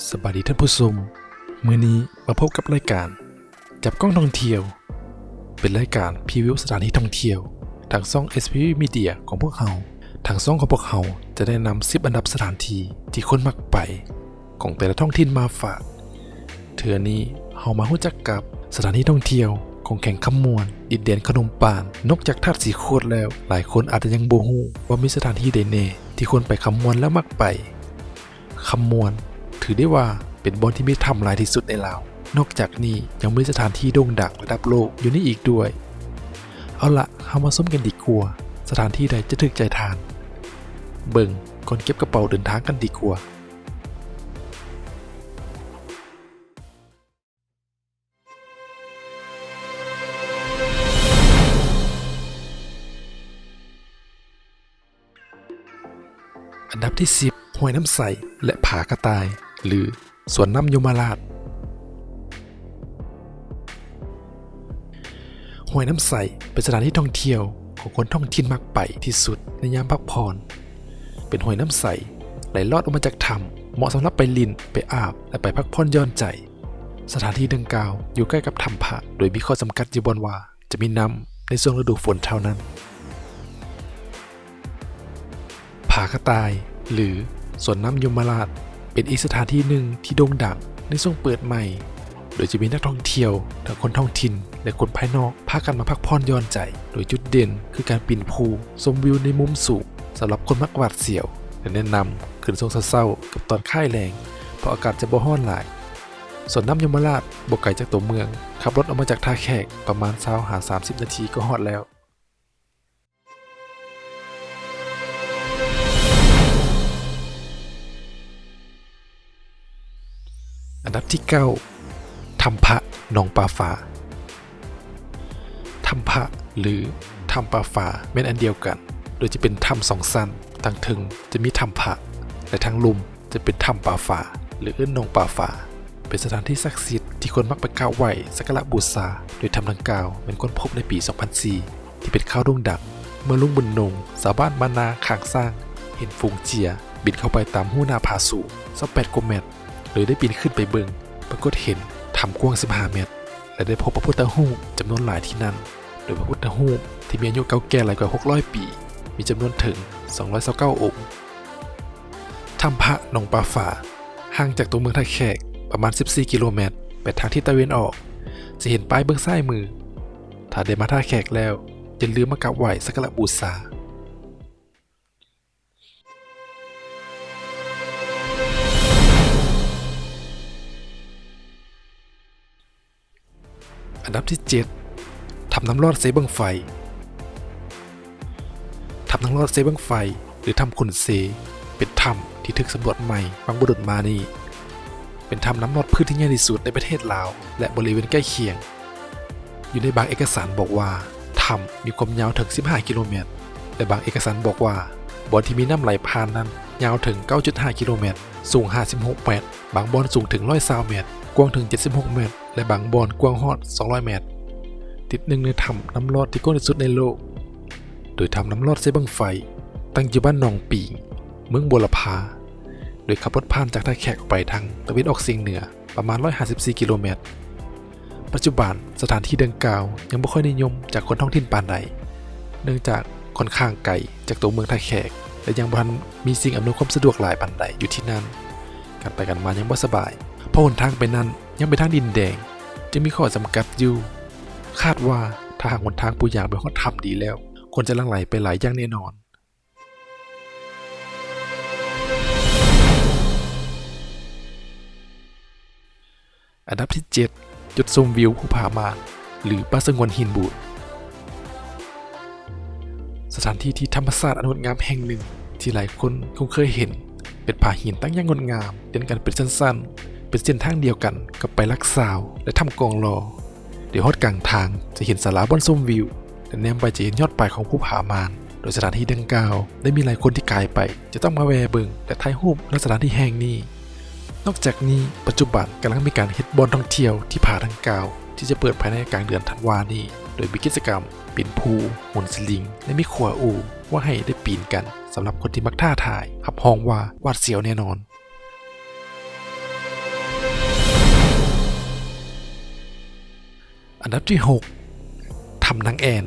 สวัสดีท่านผู้ชมมื้อนี้มาพบกับรายการจับกล้องท่องเที่ยวเป็นรายการพรีวิวสถานที่ท่องเที่ยวทางช่อง SPV Media ของพวกเราทางช่องของพวกเราจะได้นำ10 อันดับสถานที่ที่คนมักไปของแต่ละท้องถิ่นมาฝากเทื่อนี้เรามารู้จักกับสถานที่ท่องเที่ยวของแข่งคำมวนดินแดนขนมปานนอกจากธาตุสีโคตรแล้วหลายคนอาจจะยังบ่ฮู้ว่ามีสถานที่ใดแน่ที่คนไปคำมวนแล้วมักไปคำมวนถือได้ว่าเป็นบ่อนที่มีถ้ำหลายที่สุดในลาวนอกจากนี้ยังมีสถานที่โด่งดังระดับโลกอยู่นี่อีกด้วยเอาละเรามาส้มกันดีกว่าสถานที่ใดจะถึกใจทานเบิ่งก่อนเก็บกระเป๋าเดินทางกันดีกว่าอันดับที่10ห้วยน้ำใสและผากระต่ายหรือสวนน้ำยมราชห้วยน้ำใสเป็นสถานที่ท่องเที่ยวของคนท้องถิ่นมักไปที่สุดในยามพักผ่อนเป็นห้วยน้ำใสไหลลอดออกมาจากถ้ำเหมาะสำหรับไปลินไปอาบและไปพักผ่อนหย่อนใจสถานที่ดังกล่าวอยู่ใกล้กับถ้ำพระโดยมีข้อจำกัดอยู่บนว่าจะมีน้ำในช่วงฤดูฝนเท่านั้นผากระต่ายหรือสวนน้ำยมราชเป็นอีกสถานที่หนึ่งที่โด่งดังในช่วงเปิดใหม่โดยจะมีนักท่องเที่ยวทั้งคนท้องถิ่นและคนภายนอกพากันมาพักผ่อนหย่อนใจโดยจุดเด่นคือการปีนภูชมวิวในมุมสูงสำหรับคนมักหวาดเสียวและแนะนำขึ้นช่วงเช้าๆกับตอนค่ายแรงเพราะอากาศจะบ่ร้อนหลายสวนน้ำยมราชบ่ไกลจากตัวเมืองขับรถออกมาจากท่าแขกประมาณ20-30 นาทีก็ฮอดแล้วอันดับที่9ถ้ำพระหนองปลาฝาถ้ำพระหรือถ้ำปลาฝาเป็นอันเดียวกันโดยจะเป็นถ้ำสองสั้นทางถึงจะมีถ้ำพระและทางลุ่มจะเป็นถ้ำปลาฝาหรือหนองปลาฝาเป็นสถานที่ศักดิ์สิทธิ์ที่คนมักไปกราบไหว้สักการะบูชาโดยถ้ำดังกล่าวเป็นค้นพบในปี 2004 ที่เป็นข่าวโด่งดังเมื่อลุงบุญนงชาวบ้านบ้านนาข้างสร้างเห็นฝูงเจียบินเข้าไปตามหู้หน้าผาสูง28 กว่าเมตรเลยได้ปีนขึ้นไปเบิ่งปรากฏเห็นถ้ำกว้าง15 เมตรและได้พบพระพุทธรูปจำนวนหลายที่นั่นโดยพระพุทธรูปที่มีอายุเก่าแก่หลายกว่า600 ปีมีจำนวนถึง229 องค์ถ้ำพระหนองปลาฝาห่างจากตัวเมืองท่าแขกประมาณ14 กิโลเมตรไปทางทิศตะวันออกจะเห็นป้ายเบื้องซ้ายมือถ้าได้มาท่าแขกแล้วอย่าลืมมากราบไหว้สักการะบูชาอันดับที่7ถ้ำน้ำรอดเสบังไฟถ้ำน้ำรอดเสบังไฟหรือถ้ำขุนเสเป็นถ้ำที่ถึกสำรวจใหม่บางบุรุษมานี่เป็นถ้ำน้ำรอดพืชที่ใหญ่ที่สุดในประเทศลาวและบริเวณใกล้เคียงอยู่ในบางเอกสารบอกว่าถ้ำมีความยาวถึง15 กิโลเมตรและบางเอกสารบอกว่าบ่อที่มีน้ำไหลผ่านนั้นยาวถึง 9.5 กิโลเมตรสูง56 เมตรบางบ่อสูงถึง120 เมตรกว้างถึง76 เมตรและบางบ่อกว้างฮอด200 เมตรติดหนึ่งในถ้ำน้ำรอดที่กว้างที่สุดในโลกโดยถ้ำน้ำรอดเสบังไฟตั้งอยู่บ้านหนองปีงเมืองบัวลพาโดยขับรถผ่านจากท่าแขกออกไปทางตะวันออกเฉียงเหนือประมาณ154 กิโลเมตรปัจจุบันสถานที่ดังกล่าวยังไม่ค่อยนิยมจากคนท้องถิ่นปานใดเนื่องจากค่อนข้างไกลจากตัวเมืองท่าแขกและยังบ่ทันมีสิ่งอำนวยความสะดวกหลายปานใดอยู่ที่นั่นการไปกันมายังบ่สบายเพราะหนทางไปนั้นยังเป็นทางดินแดงจึงมีข้อจำกัดอยู่คาดว่าถ้าหากหนทางปูอย่างเป็นข้อทำดีแล้วคนจะหลั่งไหลไปหลายอย่างแน่นอนอันดับที่7จุดชมวิวภูผามานหรือป่าสงวนหินบูดสถานที่ที่ธรรมชาติอันงดงามแห่งหนึ่งที่หลายคนคงเคยเห็นเป็นผาหินตั้งอย่างงดงามเดินกันเป็นสั้นๆเป็นเส้นทางเดียวกันกับไปลักซาวและถ้ำกองรอเดี๋ยวฮอดกลางทางจะเห็นศาลาบนชมวิวและแนมไปจะเห็นยอดปลายของภูผามานโดยสถานที่ดังกล่าวได้มีหลายคนที่กายไปจะต้องมาแวะเบิ่งและถ่ายรูปณสถานที่แห่งนี้นอกจากนี้ปัจจุบันกำลังมีการเฮ็ดบ่อนท่องเที่ยวที่ผาดังกล่าวที่จะเปิดภายในกลางเดือนธันวาคมนี้โดยมีกิจกรรมปีนภูหมุนสลิงและมีขัวอูว่าให้ได้ปีนกันสำหรับคนที่มักท้าทายรับรองว่าหวาดเสียวแน่นอน ดับที่6ถ้ำนางแอ่น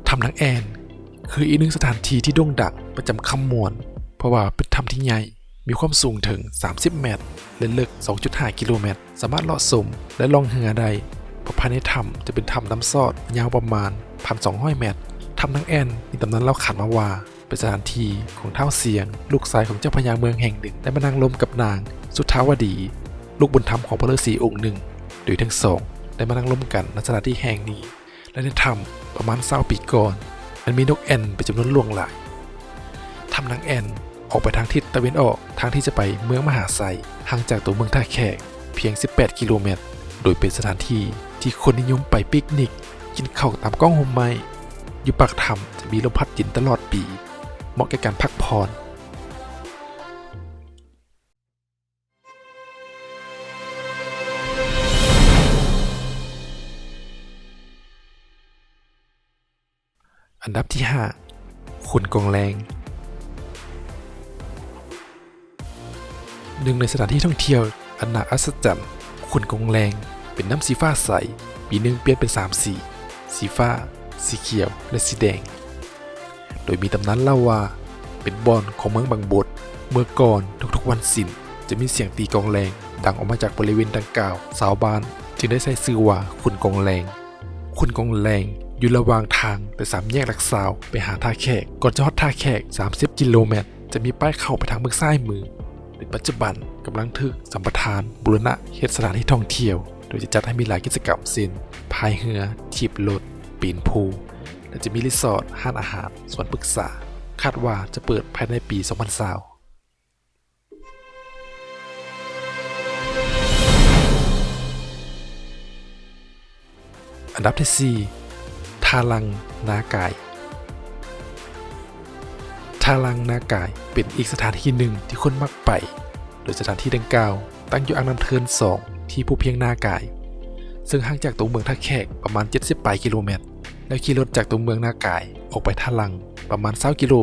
ถ้ำนางแอ่นคืออีกหนึ่งสถานที่ที่โด่งดังประจำคำมวลเพราะว่าเป็นถ้ำที่ใหญ่มีความสูงถึง30เมตรและลึก 2.5 กิโลเมตรสามารถเลาะสมและล่องเรือได้เพราะภายในถ้ำจะเป็นถ้ำน้ำซอดยาวประมาณ 1,200 เมตรถ้ำนางแอ่นมีตำนานเล่าขานมาว่าเป็นสถานที่ของท้าวเสียงลูกชายของเจ้าพญาเมืองแห่งหนึ่งได้มานั่งลมกับนางสุทธาวดีลูกบุญธรรมของพระฤาษีองค์หนึ่งโดยทั้งสองได้มานั่งลมกันณสถานที่แห่งนี้และในถ้ำประมาณ20 ปีก่อนมันมีนกแอ่นเป็นจำนวนหลวงหลายถ้ำนางแอ่นออกไปทางทิศตะวันออกทางที่จะไปเมืองมหาไซห่างจากตัวเมืองท่าแขกเพียง18 กิโลเมตรโดยเป็นสถานที่ที่คนนิยมไปปิกนิกกินข้าวตามก้องโฮมไม้อยู่ปากถ้ำจะมีลมพัดเย็นตลอดปีเหมาะแก่การพักผ่อนอันดับที่5ขุนกองแรงหนึ่งในสถานที่ท่องเที่ยวอันน่าอัศจรรย์ขุนกองแรงเป็นน้ำสีฟ้าใสปีหนึ่งเปลี่ยนเป็น3 สีสีฟ้าสีเขียวและสีแดงโดยมีตำนานเล่าว่าเป็นบ่อนของเมืองบางบดเมื่อก่อนทุกๆวันศิลจะมีเสียงตีกองแรงดังออกมาจากบริเวณดังกล่าวชาวบ้านจึงได้ใช้ชื่อว่าขุนกองแรงขุนกองแรงอยู่ระหว่างทางแต่3 แยกหลักซาวไปหาท่าแขกก่อนจะฮอดท่าแขก30 กิโลเมตรจะมีป้ายเข้าไปทางเมืองซ้ายมือในปัจจุบันกำลังถึกสัมปทานบูรณะเฮ็ดสถานที่ท่องเที่ยวโดยจะจัดให้มีหลายกิจกรรมเช่นพายเรือถีบรถปีนภูและจะมีรีสอร์ทห้านอาหารสวนปรึกษาคาดว่าจะเปิดภายในปี 2020อันดับที่4ทาลังนากายทาลังนากายเป็นอีกสถานที่หนึ่งที่คนมักไปโดยสถานที่ดังกล่าวตั้งอยู่อ่างน้ำเทิน2ที่ภูเพียงนากายซึ่งห่างจากตัวเมืองท่าแขกประมาณ70 กิโลเมตรแล้วขี่รถจากตัวเมืองนากายออกไปทาลังประมาณ20 กิโล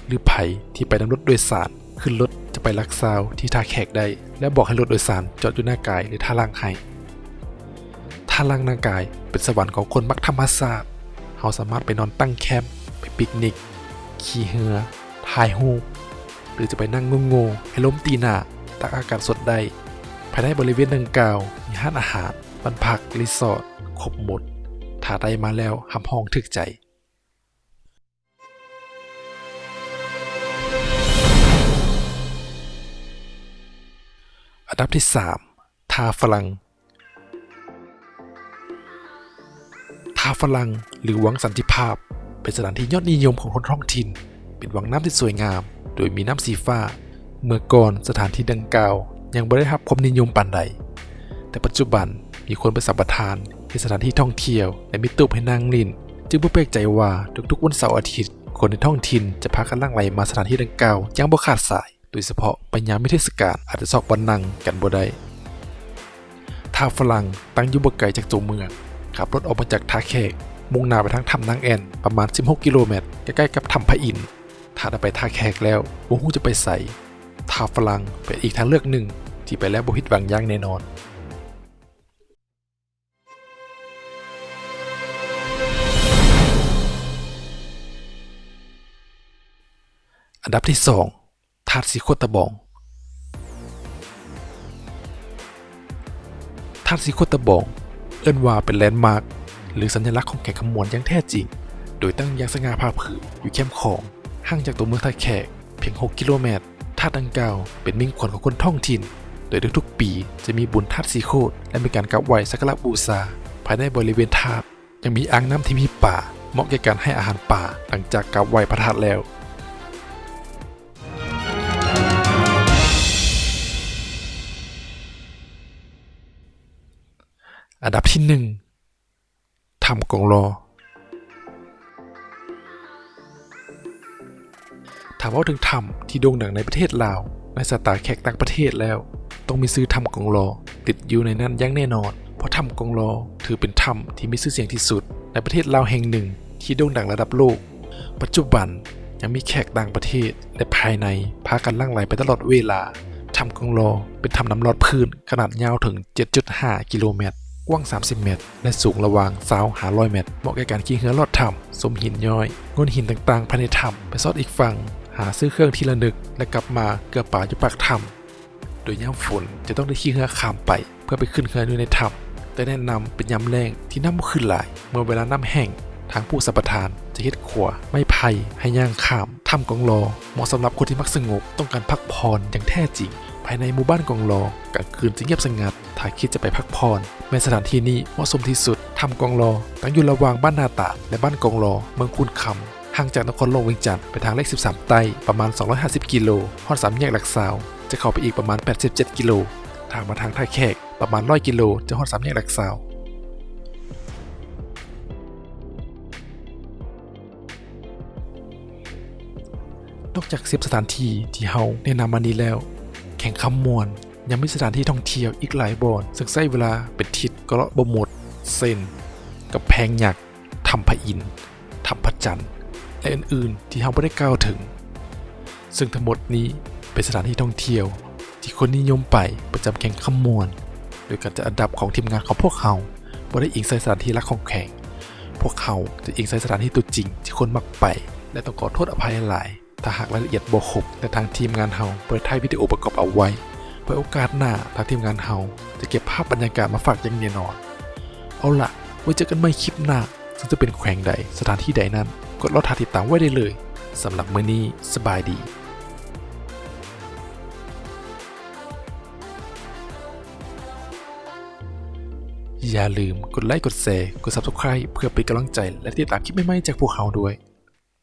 หรือไผที่ไปนำรถโดยสารขึ้นรถจะไปลักซาวที่ท่าแขกได้และบอกให้รถโดยสารจอดอยู่นากายหรือทาลังให้ทาลังนากายเป็นสวรรค์ของคนมักธรรมชาติเราสามารถไปนอนตั้งแคมป์ไปปิกนิกขี่เรือถ่ายรูปหรือจะไปนั่งงงๆให้ล้มตีหน้าตากอากาศสดได้ภายในบริเวณดังกล่าวมีร้านอาหารบ้านพักรีสอร์ทครบหมดถ้าได้มาแล้วหำห้องถึกใจอันดับที่3ท่าฝรั่งท่าฝรั่งหรือวังสันติภาพเป็นสถานที่ยอดนิยมของคนท้องถิ่นเป็นวังน้ำที่สวยงามโดยมีน้ำสีฟ้าเมื่อก่อนสถานที่ดังกล่าวยังไม่ได้รับความนิยมปานใดแต่ปัจจุบันมีคนไปสัมปทานที่สถานที่ท่องเที่ยวและมีตู้ให้นั่งลิ้นจึงบ่แปลกใจว่าทุกๆวันเสาร์อาทิตย์คนในท้องถิ่นจะพากันหลั่งไหลมาสถานที่ดังกล่าวอย่างบ่ขาดสายโดยเฉพาะไปยามเทศกาลอาจจะซอกบ่นั่งกันบ่ได้ท่าฝรั่งตั้งอยู่บ่ไกลจากตัวเมืองขับรถออกมาจากท่าแขกมุ่งหน้าไปทางถ้ำนางแอ่นประมาณ16 กิโลเมตรใกล้ๆกับถ้ำพระอินทร์ถ้าได้ไปท่าแขกแล้วบ่ฮู้จะไปไสท่าฝรั่งเป็นอีกทางเลือกหนึ่งที่ไปแล้วบ่ผิดหวังอย่างแน่นอนอันดับที่2ธาตุสีโคตะบองธาตุสีโคตะบองเอิ้นว่าเป็นแลนด์มาร์คหรือสัญลักษณ์ของแขกขมวนอย่างแท้จริงโดยตั้งอย่างสง่าผ่าเผยอยู่แคมป์ของห่างจากตัวเมืองท่าแขกเพียง6 กิโลเมตรธาตุดังกล่าวเป็นมิ่งขวัญของคนท้องถิ่นโดยทุกๆปีจะมีบุญธาตุสีโคตและมีการกราบไหว้สักการะบูชาภายในบริเวณธาตุยังมีอ่างน้ำที่มีป่าเหมาะแก่การให้อาหารป่าหลังจากกราบไหว้พระธาตุแล้วอันดับที่1ถ้ำกงลอถามว่าถึงถ้ำที่โด่งดังในประเทศลาวในสายตาแขกต่างประเทศแล้วต้องมีชื่อถ้ำกงลอติดอยู่ในนั้นอย่างแน่นอนเพราะถ้ำกงลอถือเป็นถ้ำที่มีชื่อเสียงที่สุดในประเทศลาวแห่งหนึ่งที่โด่งดังระดับโลกปัจจุบันยังมีแขกต่างประเทศและภายในพากันหลั่งไหลไปตลอดเวลาท ถ้ำกองลอเป็นถ้ำน้ำลอดพื้นขนาดยาวถึง 7.5 กิโลเมตรกว้าง 30 เมตรและสูงระหว่าง500 เมตรเหมาะแก่การขี่เรือลอดถ้ำสมหินย้อยก้อนหินต่างๆภายในถ้ำไปซอดอีกฝั่งหาซื้อเครื่องที่ระลึกและกลับมาเกลือป่าอยู่ปากถ้ำโดยยามฝนจะต้องได้ขี่เรือข้ามไปเพื่อไปขึ้นเรืออยู่ในถ้ำแต่แนะนำเป็นยามแรงที่น้ำบ่ขึ้นหลายเมื่อเวลาน้ำแห้งทางผู้สัมปทานจะเฮ็ดขวไม่ไผ่ให้ย่างข้ามถ้ำกองลอเหมาะสำหรับคนที่มักสงบต้องการพักผ่อนอย่างแท้จริงภายในหมู่บ้านกองลอกลางคืนจะเงียบสงัดถ้าคิดจะไปพักผ่อนแม้สถานที่นี้เหมาะสมที่สุดถ้ำกองลอตั้งอยู่ระหว่างบ้านนาตาและบ้านกองลอเมืองคุนคำห่างจากนครหลวงเวียงจันทร์ไปทางเลข13ใต้ประมาณ250 กิโลฮอด3 แยกหลักสาวจะเข้าไปอีกประมาณ87 กิโลทางมาทางท่าแขกประมาณ100 กิโลจะฮอด3 แยกหลักสาวนอกจาก10 สถานที่ที่เฮาแนะนำมานี้แล้วแข่งคำมวนยังมีสถานที่ท่องเที่ยวอีกหลายบ่อนซึ่งใช้เวลาเป็นทิศก็เลาะบ่หมดเส้นกับแพงหยักถ้ำพระอินทร์ถ้ำพระจันทร์และอื่นๆที่เฮาบ่ได้กล่าวถึงซึ่งทั้งหมดนี้เป็นสถานที่ท่องเที่ยวที่คนนิยมไปประจำแข่งคำมวนโดยการจัดอันดับของทีมงานของพวกเฮาบ่ได้อิงใส่สถานที่รักของแข่งพวกเฮาจะอิงใส่สถานที่ตัวจริงที่คนมักไปและต้องขอโทษอภัยหลายถ้าหากรายละเอียดบ่ครบแต่ทางทีมงานเฮาเปิดถ่ายวิดีโอประกอบเอาไว้เพื่อโอกาสหน้าทางทีมงานเฮาจะเก็บภาพบรรยากาศมาฝากอย่างแน่นอนเอาล่ะไว้เจอกันใหม่คลิปหน้าซึ่งจะเป็นแขวงใดสถานที่ใดนั้นกดรอติดตามไว้ได้เลยสำหรับมื้อนี้สบายดีอย่าลืมกดไลค์กดแชร์กด Subscribe เพื่อเป็นกำลังใจและติดตามคลิปใหม่ๆจากพวกเขาด้วย